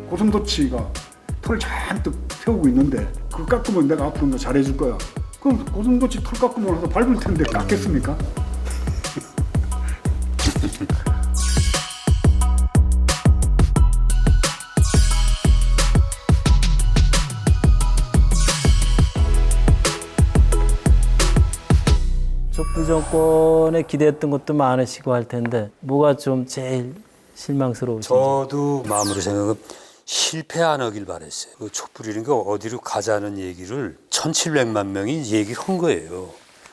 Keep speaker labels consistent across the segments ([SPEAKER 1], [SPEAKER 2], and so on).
[SPEAKER 1] 고슴도치가 털 잔뜩 태우고 있는데 그거 깎으면 내가 앞으로 너 잘해줄 거야. 그럼 고슴도치 털 깎으면 와서 밟을 텐데 깎겠습니까?
[SPEAKER 2] 촛불 정권에 기대했던 것도 많으시고 할 텐데 뭐가 좀 제일 실망스러우신지?
[SPEAKER 3] 저도 마음으로 생각은 실패 안 하길 바랬어요. 그 촛불이라는 게 어디로 가자는 얘기를 1,700만 명이 얘기를 한 거예요.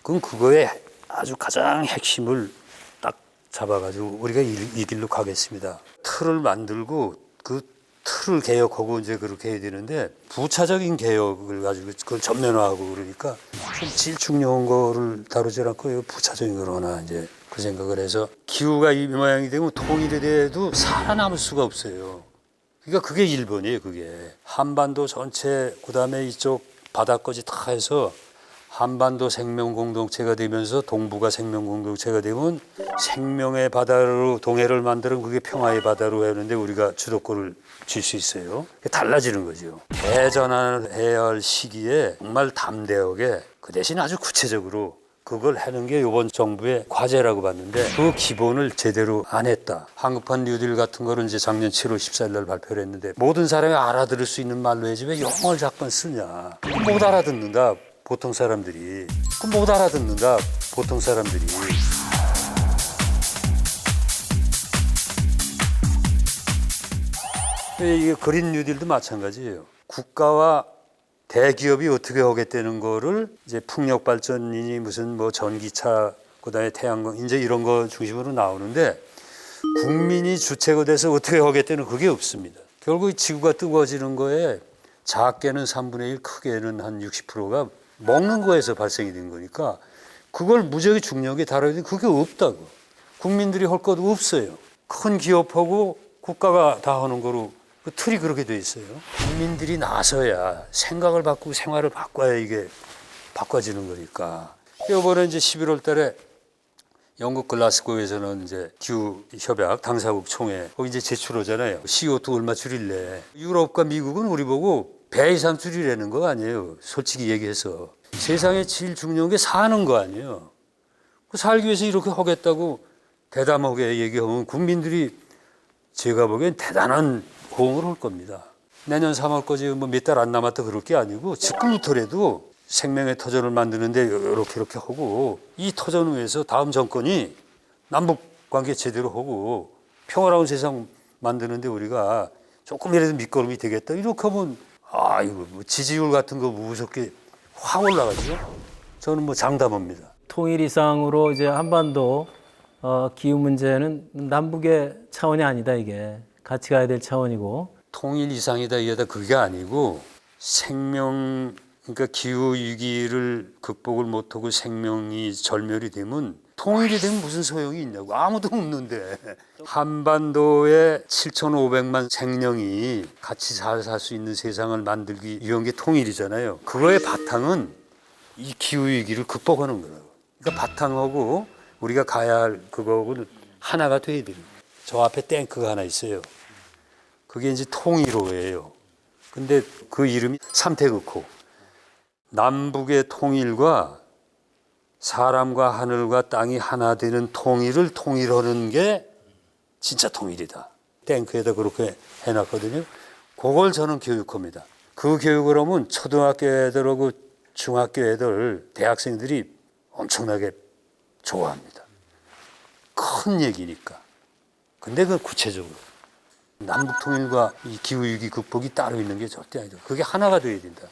[SPEAKER 3] 그럼 그거에 아주 가장 핵심을 딱 잡아가지고 우리가 이 길로 가겠습니다. 틀을 만들고 그 틀을 개혁하고 이제 그렇게 해야 되는데 부차적인 개혁을 가지고 그걸 전면화하고 그러니까 좀 질 중요한 거를 다루지 않고 부차적인 거로나 이제 그 생각을 해서 기후가 이 모양이 되면 통일에 대해도 살아남을 수가 없어요. 그러니까 그게 일본이에요. 그게 한반도 전체 그다음에 이쪽 바다까지 다 해서 한반도 생명 공동체가 되면서 동북아 생명 공동체가 되면 생명의 바다로 동해를 만들면 그게 평화의 바다로 하는데 우리가 주도권을 줄 수 있어요. 달라지는 거죠. 대전해야 할 시기에 정말 담대하게 그 대신 아주 구체적으로 그걸 하는 게 이번 정부의 과제라고 봤는데 그 기본을 제대로 안 했다. 한국판 뉴딜 같은 거를 이제 작년 7월 14일 날 발표를 했는데 모든 사람이 알아들을 수 있는 말로 해야지 왜 영어를 자꾸 쓰냐. 못 알아듣는다. 보통 사람들이. 못 알아듣는다. 보통 사람들이. 이게 그린 뉴딜도 마찬가지예요. 국가와 대기업이 어떻게 하겠다는 거를 이제 풍력 발전이니 무슨 뭐 전기차 그다음에 태양광 이제 이런 거 중심으로 나오는데 국민이 주체가 돼서 어떻게 하겠다는 그게 없습니다. 결국 지구가 뜨거워지는 거에 작게는 3분의 1, 크게는 한 60%가 먹는 거에서 발생이 된 거니까 그걸 무지하게 중요하게 다뤄야 되는데 그게 없다고. 국민들이 할 것도 없어요. 큰 기업하고 국가가 다 하는 거로 그 틀이 그렇게 돼 있어요. 국민들이 나서야 생각을 바꾸고 생활을 바꿔야 이게 바꿔지는 거니까. 이번에 이제 11월 달에 영국 글라스고에서는 이제 기후 협약 당사국 총회 거기 이제 제출하잖아요. CO2 얼마 줄일래. 유럽과 미국은 우리 보고 배 이상 줄이라는 거 아니에요. 솔직히 얘기해서. 세상에 제일 중요한 게 사는 거 아니에요. 살기 위해서 이렇게 하겠다고 대담하게 얘기하면 국민들이 제가 보기엔 대단한 호응을 할 겁니다. 내년 3월까지 뭐 몇 달 안 남았다 그럴 게 아니고 지금부터라도 생명의 터전을 만드는데 이렇게 하고 이 터전 위에서 다음 정권이 남북 관계 제대로 하고 평화로운 세상 만드는데 우리가 조금이라도 밑거름이 되겠다. 이렇게 하면 이거 뭐 지지율 같은 거 무섭게 확 올라가죠. 저는 뭐 장담합니다.
[SPEAKER 2] 통일 이상으로 이제 한반도 기후 문제는 남북의 차원이 아니다 이게 같이 가야 될 차원이고
[SPEAKER 3] 통일 이상이다 이하다 그게 아니고 생명 그러니까 기후 위기를 극복을 못하고 생명이 절멸이 되면 통일이 되면 무슨 소용이 있냐고 아무도 없는데 한반도에 7,500만 생명이 같이 잘 살 수 있는 세상을 만들기 위한 게 통일이잖아요. 그거의 바탕은 이 기후 위기를 극복하는 거라고. 그러니까 바탕하고 우리가 가야 할 그거하고는 하나가 돼야 돼요. 저 앞에 탱크가 하나 있어요. 그게 이제 통일호예요. 근데 그 이름이 삼태극호. 남북의 통일과 사람과 하늘과 땅이 하나 되는 통일을 통일하는 게 진짜 통일이다. 탱크에다 그렇게 해놨거든요. 그걸 저는 교육합니다. 그 교육을 하면 초등학교 애들하고 중학교 애들, 대학생들이 엄청나게 좋아합니다. 큰 얘기니까. 근데 그 구체적으로 남북 통일과 이 기후위기 극복이 따로 있는 게 절대 아니다. 그게 하나가 돼야 된다.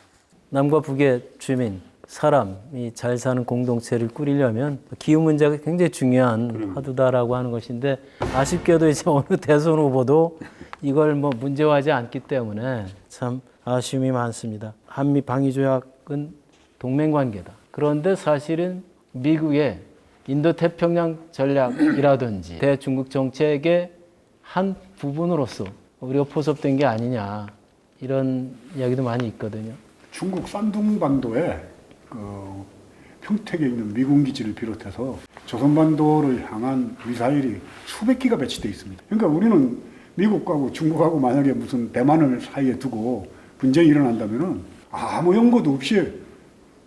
[SPEAKER 2] 남과 북의 주민, 사람이 잘 사는 공동체를 꾸리려면 기후 문제가 굉장히 중요한 화두다라고 하는 것인데 아쉽게도 이제 어느 대선 후보도 이걸 뭐 문제화하지 않기 때문에 참 아쉬움이 많습니다. 한미 방위 조약은 동맹 관계다. 그런데 사실은 미국의 인도 태평양 전략이라든지 대중국 정책의 한 부분으로서 우리가 포섭된 게 아니냐 이런 이야기도 많이 있거든요.
[SPEAKER 1] 중국 산둥반도에 그 평택에 있는 미군 기지를 비롯해서 조선반도를 향한 미사일이 수백 기가 배치되어 있습니다. 그러니까 우리는 미국하고 중국하고 만약에 무슨 대만을 사이에 두고 분쟁이 일어난다면은 아무 연고도 없이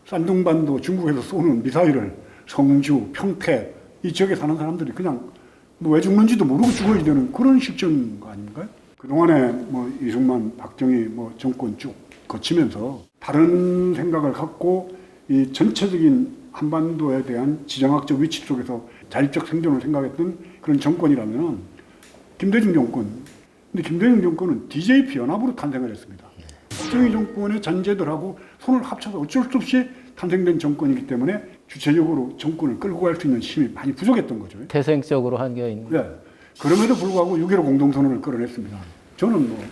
[SPEAKER 1] 산둥반도 중국에서 쏘는 미사일을 성주, 평택 이 지역에 사는 사람들이 그냥 뭐 왜 죽는지도 모르고 죽어야 되는 그런 실정인 거 아닌가요? 그동안에 뭐 이승만, 박정희 뭐 정권 쭉 거치면서 다른 생각을 갖고 이 전체적인 한반도에 대한 지정학적 위치 속에서 자립적 생존을 생각했던 그런 정권이라면 김대중 정권. 근데 김대중 정권은 DJP 연합으로 탄생을 했습니다. 박정희 정권의 잔재들하고 손을 합쳐서 어쩔 수 없이 탄생된 정권이기 때문에 주체적으로 정권을 끌고 갈 수 있는 힘이 많이 부족했던 거죠.
[SPEAKER 2] 태생적으로 한게 있는.
[SPEAKER 1] 네. 그럼에도 불구하고 6.15 공동선언을 끌어냈습니다. 저는 뭐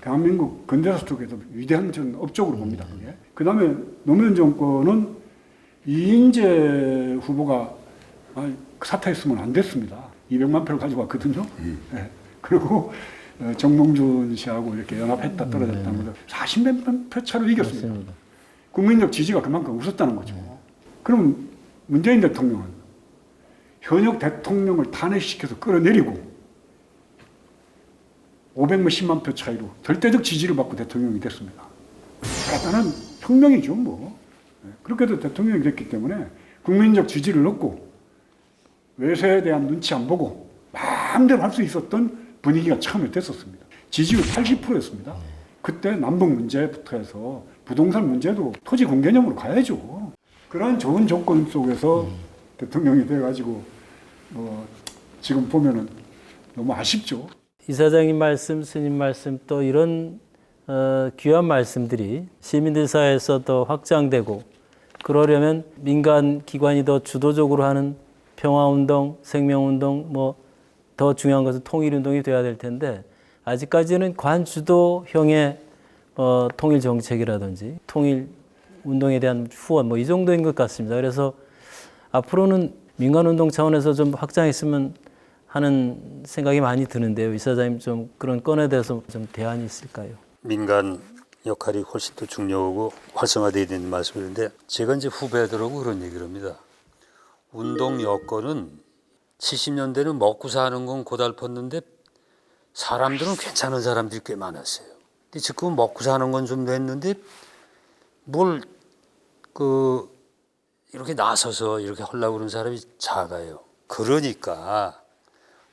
[SPEAKER 1] 대한민국 근대사 속에서 위대한 전 업적으로 봅니다. 그게. 그다음에 노무현 정권은 이인재 후보가 사퇴했으면 안 됐습니다. 200만 표를 가지고 왔거든요. 네. 그리고 정몽준 씨하고 이렇게 연합했다 떨어졌다는 거죠. 40몇 표 차로 이겼습니다.
[SPEAKER 2] 맞습니다.
[SPEAKER 1] 국민적 지지가 그만큼 없었다는 거죠. 그럼 문재인 대통령은 현역 대통령을 탄핵시켜서 끌어내리고 500몇십만 표 차이로 절대적 지지를 받고 대통령이 됐습니다. 대단한 혁명이죠, 뭐. 그렇게도 대통령이 됐기 때문에 국민적 지지를 얻고 외세에 대한 눈치 안 보고 마음대로 할 수 있었던 분위기가 처음에 됐었습니다. 지지율 80%였습니다. 그때 남북 문제부터 해서 부동산 문제도 토지 공개념으로 가야죠. 그런 좋은 조건 속에서 대통령이 돼가지고 지금 보면은 너무 아쉽죠.
[SPEAKER 2] 이사장님 말씀, 스님 말씀 또 이런 귀한 말씀들이 시민들 사이에서 더 확장되고 그러려면 민간 기관이 더 주도적으로 하는 평화운동, 생명운동 뭐 더 중요한 것은 통일운동이 돼야 될 텐데 아직까지는 관주도형의 통일 정책이라든지 통일 운동에 대한 후원 뭐 이 정도인 것 같습니다. 그래서 앞으로는 민간운동 차원에서 좀 확장했으면 하는 생각이 많이 드는데요. 이사장님 좀 그런 건에 대해서 좀 대안이 있을까요?
[SPEAKER 3] 민간 역할이 훨씬 더 중요하고 활성화되어야 되는 말씀인데 제가 이제 후배들하고 그런 얘기를 합니다. 운동 여건은 70년대는 먹고 사는 건 고달팠는데 사람들은 괜찮은 사람들이 꽤 많았어요. 근데 지금 먹고 사는 건 좀 됐는데 뭘 이렇게 나서서 이렇게 하려고 그러는 사람이 작아요. 그러니까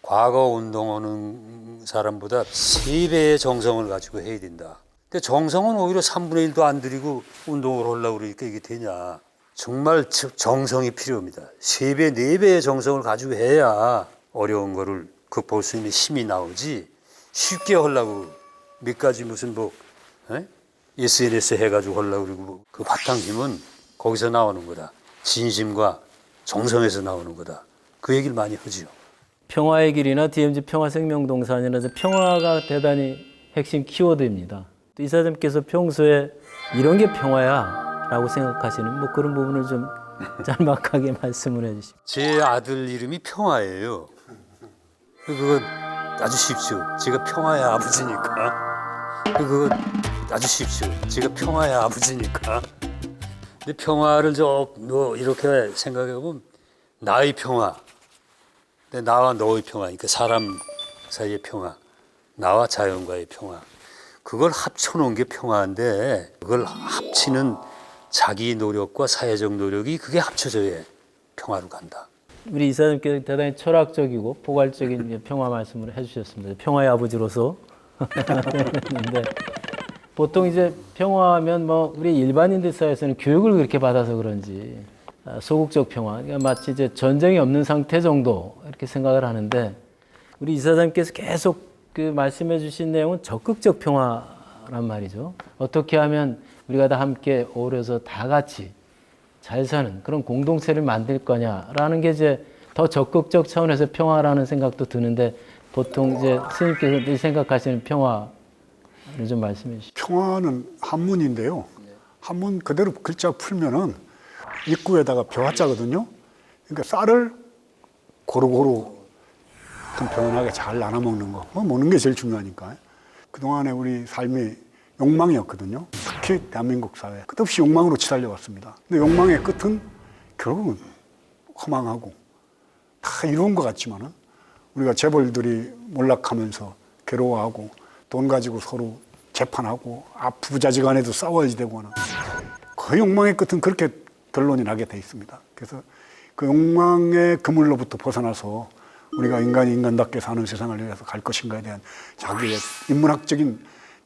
[SPEAKER 3] 과거 운동하는 사람보다 3배의 정성을 가지고 해야 된다. 근데 정성은 오히려 3분의 1도 안 들이고 운동을 하려고 그러니까 이게 되냐. 정말 정성이 필요합니다. 3배, 4배의 정성을 가지고 해야 어려운 거를 극복할 수 있는 힘이 나오지 쉽게 하려고 몇 가지 무슨 SNS 해가지고 하려고 그러고 그 바탕 힘은 거기서 나오는 거다. 진심과 정성에서 나오는 거다. 그 얘기를 많이 하지요.
[SPEAKER 2] 평화의 길이나 DMZ 평화생명동산이라서 평화가 대단히 핵심 키워드입니다. 또 이사장님께서 평소에 이런 게 평화야 라고 생각하시는 뭐 그런 부분을 좀 짤막하게 말씀을 해주시죠.
[SPEAKER 3] 제 아들 이름이 평화예요. 그건 아주 쉽죠. 제가 평화의 아버지니까. 그건 아주 쉽죠. 제가 평화의 아버지니까. 근데 평화를 이렇게 생각해보면 나의 평화, 나와 너의 평화, 그러니까 사람 사이의 평화, 나와 자연과의 평화. 그걸 합쳐놓은 게 평화인데 그걸 합치는 자기 노력과 사회적 노력이 그게 합쳐져야 평화로 간다.
[SPEAKER 2] 우리 이사장님께서 대단히 철학적이고 포괄적인 평화 말씀을 해주셨습니다. 평화의 아버지로서. 근데 보통 이제 평화하면 우리 일반인들 사이에서는 교육을 그렇게 받아서 그런지 소극적 평화, 그러니까 마치 이제 전쟁이 없는 상태 정도 이렇게 생각을 하는데 우리 이사장님께서 계속 그 말씀해 주신 내용은 적극적 평화란 말이죠. 어떻게 하면 우리가 다 함께 어우러서 다 같이 잘 사는 그런 공동체를 만들 거냐라는 게 이제 더 적극적 차원에서 평화라는 생각도 드는데 보통 이제 스님께서 생각하시는 평화를 좀 말씀해 주시죠.
[SPEAKER 1] 평화는 한문인데요. 한문 그대로 글자 풀면은 입구에다가 벼자거든요. 그러니까 쌀을 고루고루 편편하게 잘 나눠 먹는 거. 먹는 게 제일 중요하니까. 그동안에 우리 삶이 욕망이었거든요. 특히 대한민국 사회. 끝없이 욕망으로 치달려왔습니다. 근데 욕망의 끝은 결국은 허망하고 다 이루은 것 같지만은 우리가 재벌들이 몰락하면서 괴로워하고 돈 가지고 서로 재판하고 부자지간에도 싸워야지 되고 하는 그 욕망의 끝은 그렇게 결론이 나게 돼 있습니다. 그래서 그 욕망의 그물로부터 벗어나서 우리가 인간이 인간답게 사는 세상을 위해서 갈 것인가에 대한 자기의 인문학적인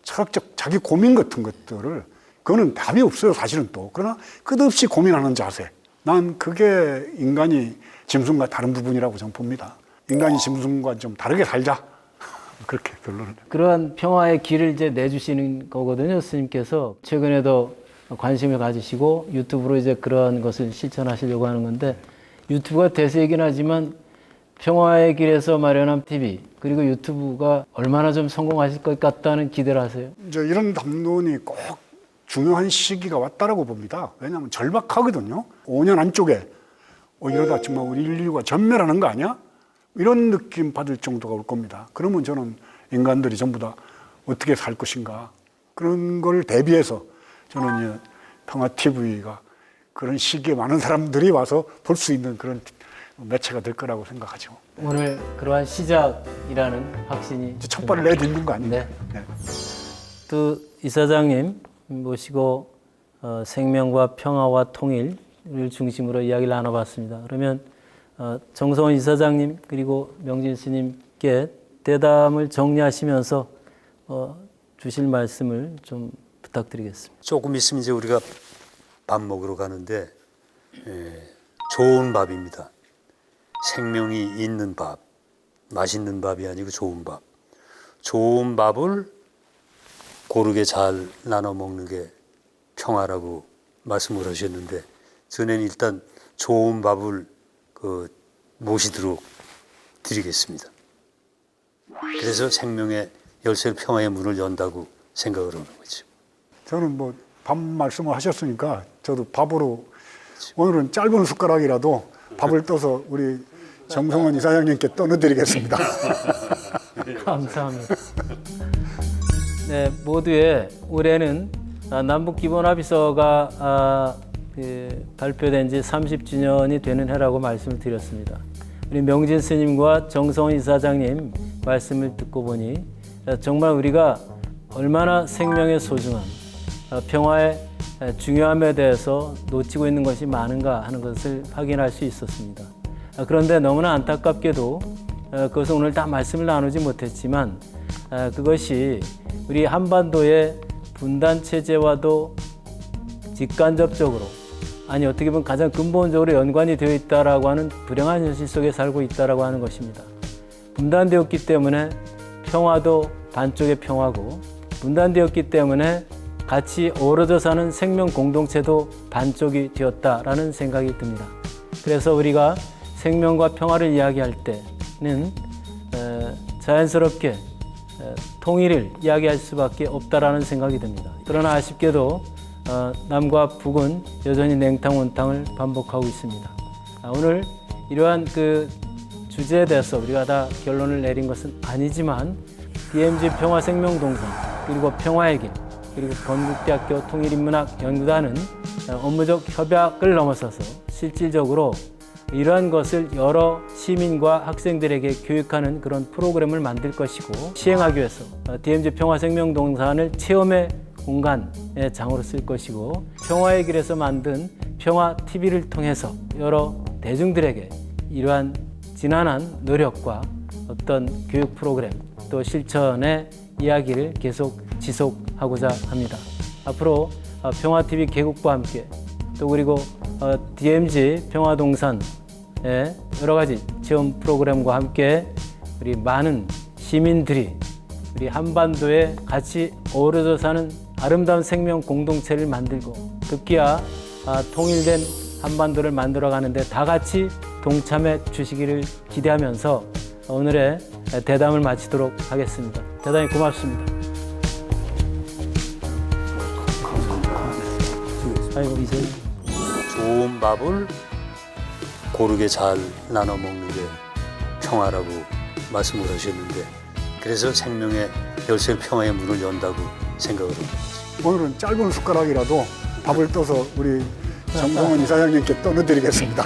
[SPEAKER 1] 철학적 자기 고민 같은 것들을 그거는 답이 없어요 사실은 또. 그러나 끝없이 고민하는 자세, 난 그게 인간이 짐승과 다른 부분이라고 저는 봅니다. 인간이 짐승과 좀 다르게 살자. 그렇게 결론을.
[SPEAKER 2] 그러한 평화의 길을 이제 내주시는 거거든요. 스님께서 최근에도 관심을 가지시고 유튜브로 이제 그러한 것을 실천하시려고 하는 건데, 유튜브가 대세이긴 하지만 평화의 길에서 마련한 TV 그리고 유튜브가 얼마나 좀 성공하실 것 같다는 기대를 하세요.
[SPEAKER 1] 이제 이런 담론이 꼭 중요한 시기가 왔다라고 봅니다. 왜냐하면 절박하거든요. 5년 안쪽에 이러다 정말 우리 인류가 전멸하는 거 아니야? 이런 느낌 받을 정도가 올 겁니다. 그러면 저는 인간들이 전부 다 어떻게 살 것인가, 그런 걸 대비해서 저는 이 평화TV가 그런 시기에 많은 사람들이 와서 볼 수 있는 그런 매체가 될 거라고 생각하죠.
[SPEAKER 2] 오늘 그러한 시작이라는 확신이
[SPEAKER 1] 이제 첫 발을 내딛는 거 아니에요?
[SPEAKER 2] 네.
[SPEAKER 1] 네.
[SPEAKER 2] 또 이사장님 모시고 생명과 평화와 통일을 중심으로 이야기를 나눠봤습니다. 그러면 정성원 이사장님 그리고 명진 스님께 대담을 정리하시면서 주실 말씀을 좀 부탁드리겠습니다.
[SPEAKER 3] 조금 있으면 이제 우리가 밥 먹으러 가는데 좋은 밥입니다. 생명이 있는 밥, 맛있는 밥이 아니고 좋은 밥. 좋은 밥을 고르게 잘 나눠 먹는 게 평화라고 말씀을 하셨는데, 저는 일단 좋은 밥을 모시도록 드리겠습니다. 그래서 생명의 열쇠 평화의 문을 연다고 생각을 하는 거죠.
[SPEAKER 1] 저는 뭐 밥 말씀을 하셨으니까 저도 밥으로 오늘은 짧은 숟가락이라도 밥을 떠서 우리 정성원 이사장님께 떠넣어드리겠습니다.
[SPEAKER 2] 감사합니다. 네, 모두의 올해는 남북기본합의서가 발표된 지 30주년이 되는 해라고 말씀을 드렸습니다. 우리 명진 스님과 정성원 이사장님 말씀을 듣고 보니 정말 우리가 얼마나 생명의 소중함, 평화의 중요함에 대해서 놓치고 있는 것이 많은가 하는 것을 확인할 수 있었습니다. 그런데 너무나 안타깝게도 그것은 오늘 다 말씀을 나누지 못했지만 그것이 우리 한반도의 분단 체제와도 직간접적으로, 아니 어떻게 보면 가장 근본적으로 연관이 되어 있다라고 하는 불행한 현실 속에 살고 있다라고 하는 것입니다. 분단되었기 때문에 평화도 반쪽의 평화고, 분단되었기 때문에 같이 어우러져 사는 생명 공동체도 반쪽이 되었다라는 생각이 듭니다. 그래서 우리가 생명과 평화를 이야기할 때는 자연스럽게 통일을 이야기할 수밖에 없다라는 생각이 듭니다. 그러나 아쉽게도 남과 북은 여전히 냉탕원탕을 반복하고 있습니다. 오늘 이러한 그 주제에 대해서 우리가 다 결론을 내린 것은 아니지만 DMZ 평화생명동산 그리고 평화의 길 그리고 건국대학교 통일인문학연구단은 업무적 협약을 넘어서서 실질적으로 이러한 것을 여러 시민과 학생들에게 교육하는 그런 프로그램을 만들 것이고, 시행하기 위해서 DMZ 평화생명동산을 체험의 공간의 장으로 쓸 것이고, 평화의 길에서 만든 평화TV를 통해서 여러 대중들에게 이러한 지난한 노력과 어떤 교육 프로그램 또 실천의 이야기를 계속 지속하고자 합니다. 앞으로 평화TV 개국과 함께 또 그리고 DMZ 평화동산의 여러 가지 체험 프로그램과 함께 우리 많은 시민들이 우리 한반도에 같이 어우러져 사는 아름다운 생명 공동체를 만들고 급기야 통일된 한반도를 만들어가는데 다 같이 동참해 주시기를 기대하면서 오늘의 대담을 마치도록 하겠습니다. 대단히 고맙습니다. 아이고 이제
[SPEAKER 3] 좋은 밥을 고르게 잘 나눠 먹는 게 평화라고 말씀을 하셨는데 그래서 생명의 열쇠 평화의 문을 연다고 생각을 합니다.
[SPEAKER 1] 오늘은 짧은 숟가락이라도 밥을 떠서 우리 정성원 이사장님께 떠내드리겠습니다.